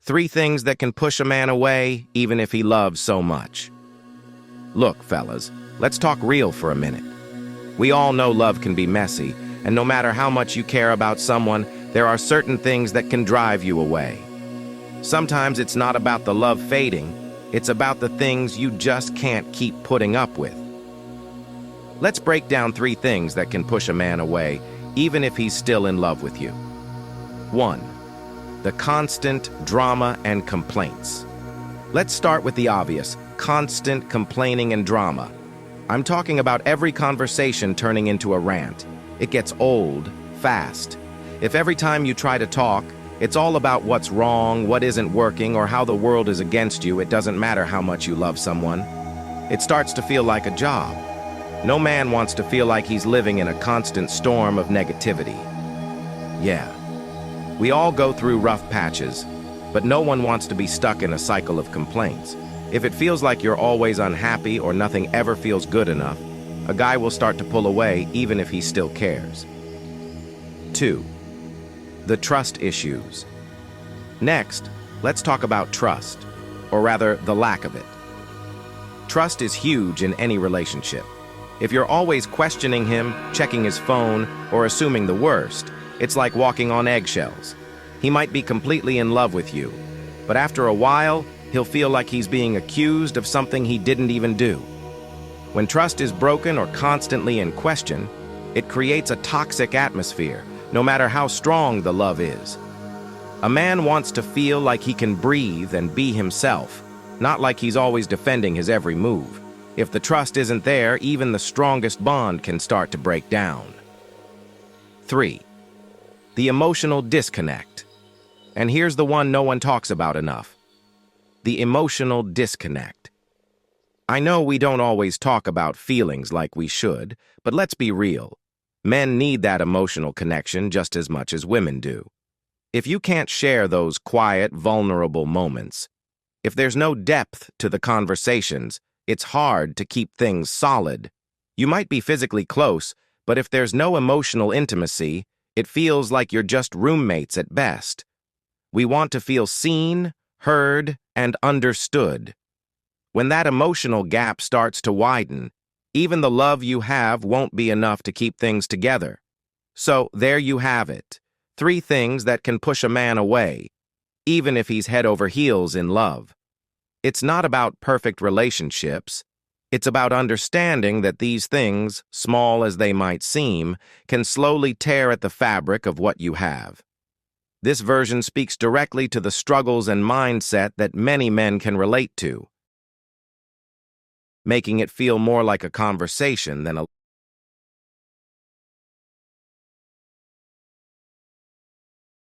3 things that can push a man away even if he loves so much. Look, fellas, let's talk real for a minute. We all know love can be messy, and no matter how much you care about someone, there are certain things that can drive you away. Sometimes it's not about the love fading, it's about the things you just can't keep putting up with. Let's break down 3 things that can push a man away, even if he's still in love with you. 1. The constant drama and complaints. Let's start with the obvious, constant complaining and drama. I'm talking about every conversation turning into a rant. It gets old, fast. If every time you try to talk, it's all about what's wrong, what isn't working, or how the world is against you, it doesn't matter how much you love someone. It starts to feel like a job. No man wants to feel like he's living in a constant storm of negativity. Yeah. We all go through rough patches, but no one wants to be stuck in a cycle of complaints. If it feels like you're always unhappy or nothing ever feels good enough, a guy will start to pull away even if he still cares. 2. The trust issues. Next, let's talk about trust, or rather, the lack of it. Trust is huge in any relationship. If you're always questioning him, checking his phone, or assuming the worst, it's like walking on eggshells. He might be completely in love with you, but after a while, he'll feel like he's being accused of something he didn't even do. When trust is broken or constantly in question, it creates a toxic atmosphere, no matter how strong the love is. A man wants to feel like he can breathe and be himself, not like he's always defending his every move. If the trust isn't there, even the strongest bond can start to break down. 3. The emotional disconnect. And here's the one no one talks about enough. The emotional disconnect. I know we don't always talk about feelings like we should, but let's be real. Men need that emotional connection just as much as women do. If you can't share those quiet, vulnerable moments, if there's no depth to the conversations, it's hard to keep things solid. You might be physically close, but if there's no emotional intimacy, it feels like you're just roommates at best. We want to feel seen, heard, and understood. When that emotional gap starts to widen, even the love you have won't be enough to keep things together. So there you have it. 3 things that can push a man away, even if he's head over heels in love. It's not about perfect relationships. It's about understanding that these things, small as they might seem, can slowly tear at the fabric of what you have. This version speaks directly to the struggles and mindset that many men can relate to, making it feel more like a conversation than a